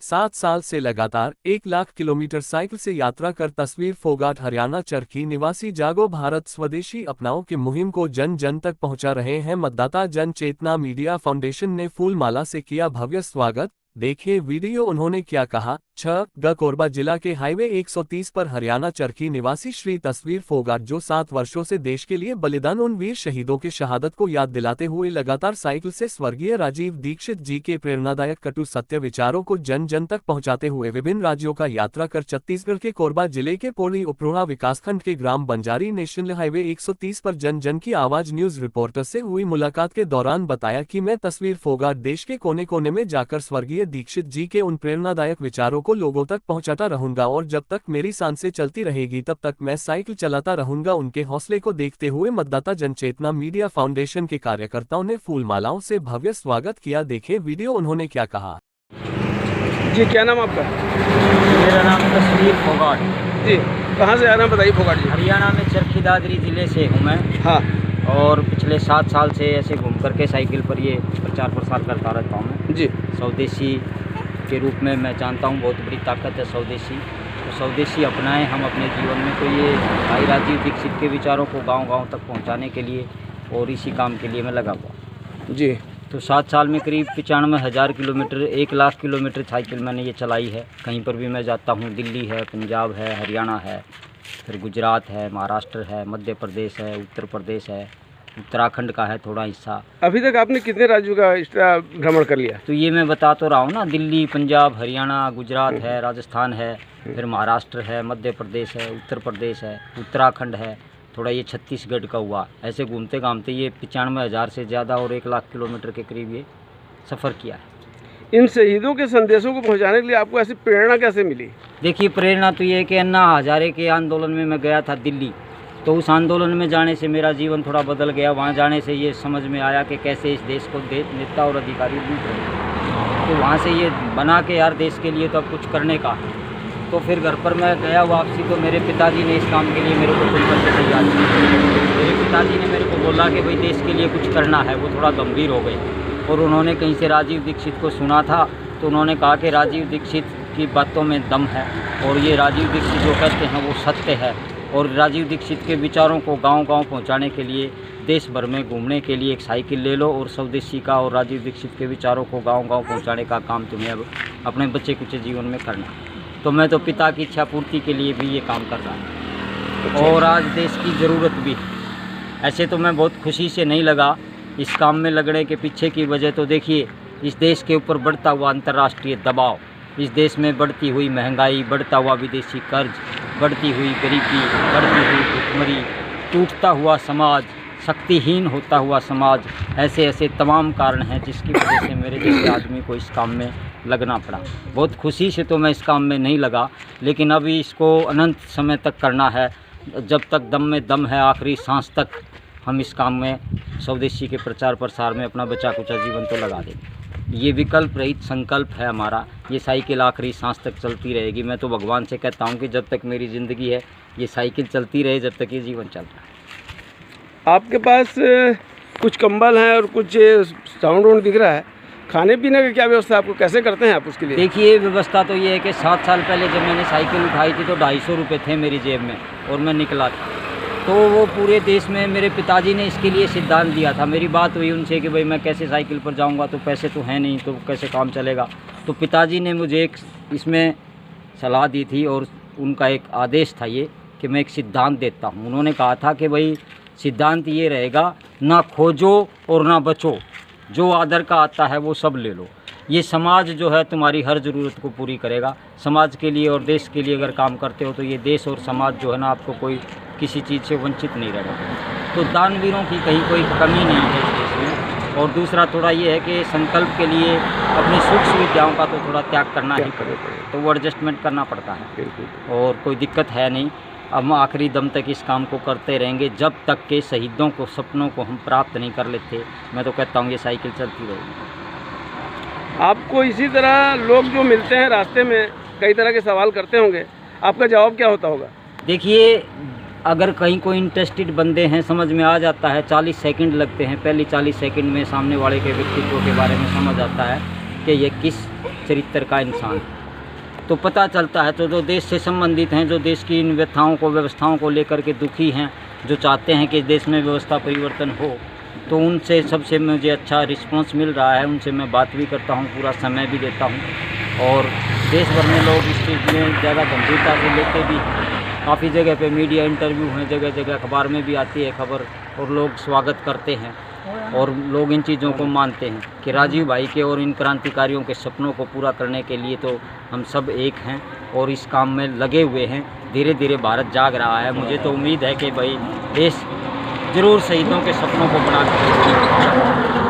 7 साल से लगातार 1 लाख किलोमीटर साइकिल से यात्रा कर तस्वीर फोगाट हरियाणा चरखी निवासी जागो भारत स्वदेशी अपनाओ की मुहिम को जन जन तक पहुंचा रहे हैं। मतदाता जन चेतना मीडिया फाउंडेशन ने फूल माला से किया भव्य स्वागत। देखिए वीडियो, उन्होंने क्या कहा। कोरबा जिला के हाईवे 130 पर हरियाणा चरखी निवासी श्री तस्वीर फोगाट जो 7 वर्षों से देश के लिए बलिदान उन वीर शहीदों के शहादत को याद दिलाते हुए लगातार साइकिल से स्वर्गीय राजीव दीक्षित जी के प्रेरणादायक कटु सत्य विचारों को जन जन तक पहुंचाते हुए विभिन्न राज्यों का यात्रा कर छत्तीसगढ़ के कोरबा जिले के पोली उपरोहा विकासखंड के ग्राम बंजारी नेशनल हाईवे 130 पर जन जन की आवाज न्यूज रिपोर्टर से हुई मुलाकात के दौरान बताया कि मैं तस्वीर फोगाट देश के कोने कोने में जाकर स्वर्गीय दीक्षित जी के उन प्रेरणादायक विचारों को लोगों तक पहुंचाता रहूंगा और जब तक मेरी सांसें चलती रहेगी तब तक मैं साइकिल चलाता रहूंगा। उनके हौसले को देखते हुए मतदाता जनचेतना मीडिया फाउंडेशन के कार्यकर्ताओं ने फूल मालाओं से भव्य स्वागत किया। देखे वीडियो, उन्होंने क्या कहा। जी, क्या नाम आपका? मेरा नाम तस्वीर फोगाट। जी, कहाँ से आ रहे हैं बताइए फोगाट जी? हरियाणा में चरखी दादरी ज़िले से हूँ मैं। हाँ। और पिछले 7 साल से ऐसे घूम करके साइकिल पर ये प्रचार प्रसार करता रहता हूँ मैं। जी। स्वदेशी के रूप में मैं जानता हूँ बहुत बड़ी ताकत है स्वदेशी। तो स्वदेशी अपनाएं हम अपने जीवन में। तो ये भाई राजीव दीक्षित के विचारों को गांव-गांव तक पहुँचाने के लिए और इसी काम के लिए मैं लगा हुआ। जी। तो 7 साल में करीब 95,000 किलोमीटर 1 लाख किलोमीटर साइकिल मैंने ये चलाई है। कहीं पर भी मैं जाता हूँ, दिल्ली है, पंजाब है, हरियाणा है, फिर गुजरात है, महाराष्ट्र है, मध्य प्रदेश है, उत्तर प्रदेश है, उत्तराखंड का है थोड़ा हिस्सा। अभी तक आपने कितने राज्यों का भ्रमण कर लिया? तो ये मैं बता तो रहा हूँ ना, दिल्ली, पंजाब, हरियाणा, गुजरात है, राजस्थान है, फिर महाराष्ट्र है, मध्य प्रदेश है, उत्तर प्रदेश है, उत्तराखंड है, थोड़ा ये छत्तीसगढ़ का हुआ। ऐसे घूमते घामते ये 95,000 से ज़्यादा और 1 लाख किलोमीटर के करीब ये सफ़र किया है। इन शहीदों के संदेशों को पहुंचाने के लिए आपको ऐसी प्रेरणा कैसे मिली? देखिए, प्रेरणा तो ये है कि अन्ना हजारे के आंदोलन में मैं गया था दिल्ली। तो उस आंदोलन में जाने से मेरा जीवन थोड़ा बदल गया। वहाँ जाने से ये समझ में आया कि कैसे इस देश को नेता और अधिकारी लूट रहे हैं। तो वहाँ से ये बना के यार देश के लिए तो अब कुछ करने का। तो फिर घर पर मैं गया वापसी, तो मेरे पिताजी ने इस काम के लिए मेरे को चुन करके तैयार किया। मेरे पिताजी ने मेरे को बोला कि भाई देश के लिए कुछ करना है। वो थोड़ा गंभीर हो गए और उन्होंने कहीं से राजीव दीक्षित को सुना था। तो उन्होंने कहा कि राजीव दीक्षित की बातों में दम है और ये राजीव दीक्षित जो कहते हैं वो सत्य है। और राजीव दीक्षित के विचारों को गांव-गांव पहुंचाने के लिए, देश भर में घूमने के लिए एक साइकिल ले लो और स्वदेशी का और राजीव दीक्षित के विचारों को गांव-गांव पहुंचाने का काम तुम्हें अब अपने बच्चे कुछ जीवन में करना। तो मैं तो पिता की इच्छा पूर्ति के लिए भी ये काम कर रहा हूँ और आज देश की ज़रूरत भी है। ऐसे तो मैं बहुत खुशी से नहीं लगा इस काम में लगने के पीछे की वजह तो देखिए, इस देश के ऊपर बढ़ता हुआ अंतर्राष्ट्रीय दबाव, इस देश में बढ़ती हुई महंगाई, बढ़ता हुआ विदेशी कर्ज, बढ़ती हुई गरीबी, बढ़ती हुई भुखमरी, टूटता हुआ समाज, शक्तिहीन होता हुआ समाज, ऐसे ऐसे तमाम कारण हैं जिसकी वजह से मेरे जैसे आदमी को इस काम में लगना पड़ा। बहुत खुशी से तो मैं इस काम में नहीं लगा, लेकिन अभी इसको अनंत समय तक करना है। जब तक दम में दम है, आखिरी सांस तक हम इस काम में स्वदेशी के प्रचार प्रसार में अपना बचा कुचा जीवन तो लगा देंगे। ये विकल्प रहित संकल्प है हमारा। ये साइकिल आखिरी सांस तक चलती रहेगी। मैं तो भगवान से कहता हूँ कि जब तक मेरी ज़िंदगी है ये साइकिल चलती रहे, जब तक ये जीवन चल रहा है। आपके पास कुछ कंबल हैं और कुछ साउंड दिख रहा है। खाने पीने का क्या व्यवस्था आपको, कैसे करते हैं आप उसके लिए? देखिए, व्यवस्था तो ये है कि 7 साल पहले जब मैंने साइकिल उठाई थी तो 250 रुपये थे मेरी जेब में और मैं निकला था। तो वो पूरे देश में मेरे पिताजी ने इसके लिए सिद्धांत दिया था। मेरी बात हुई उनसे कि भाई मैं कैसे साइकिल पर जाऊंगा, तो पैसे तो हैं नहीं, तो कैसे काम चलेगा। तो पिताजी ने मुझे एक इसमें सलाह दी थी और उनका एक आदेश था ये कि मैं एक सिद्धांत देता हूँ। उन्होंने कहा था कि भाई सिद्धांत ये रहेगा, ना खोजो और ना बचो, जो आदर का आता है वो सब ले लो। ये समाज जो है तुम्हारी हर ज़रूरत को पूरी करेगा। समाज के लिए और देश के लिए अगर काम करते हो तो ये देश और समाज जो है ना, आपको कोई किसी चीज़ से वंचित नहीं रहेगा। तो दानवीरों की कहीं कोई कमी नहीं है इस देश में। और दूसरा थोड़ा ये है कि संकल्प के लिए अपनी सुख सुविधाओं का तो थोड़ा त्याग करना ही पड़ेगा, तो वो एडजस्टमेंट करना पड़ता है और कोई दिक्कत है नहीं। अब हम आखिरी दम तक इस काम को करते रहेंगे जब तक के शहीदों को, सपनों को हम प्राप्त नहीं कर लेते। मैं तो कहता हूँ ये साइकिल चलती रहेगी। आपको इसी तरह लोग जो मिलते हैं रास्ते में कई तरह के सवाल करते होंगे, आपका जवाब क्या होता होगा? देखिए, अगर कहीं कोई इंटरेस्टेड बंदे हैं, समझ में आ जाता है। 40 सेकंड लगते हैं, पहले 40 सेकंड में सामने वाले के व्यक्तित्व के बारे में समझ आता है कि ये किस चरित्र का इंसान। तो पता चलता है तो जो देश से संबंधित हैं, जो देश की इन व्यथाओं को, व्यवस्थाओं को लेकर के दुखी हैं, जो चाहते हैं कि देश में व्यवस्था परिवर्तन हो, तो उनसे सबसे मुझे अच्छा रिस्पांस मिल रहा है। उनसे मैं बात भी करता हूँ, पूरा समय भी देता हूँ और देश भर में लोग इस चीज़ में ज़्यादा गंभीरता से लेते भी हैं। काफ़ी जगह पे मीडिया इंटरव्यू हैं, जगह जगह अखबार में भी आती है खबर और लोग स्वागत करते हैं और लोग इन चीज़ों को मानते हैं कि राजीव भाई के और इन क्रांतिकारियों के सपनों को पूरा करने के लिए तो हम सब एक हैं और इस काम में लगे हुए हैं। धीरे धीरे भारत जाग रहा है। मुझे तो उम्मीद है कि भाई देश ज़रूर शहीदों के सपनों को बना के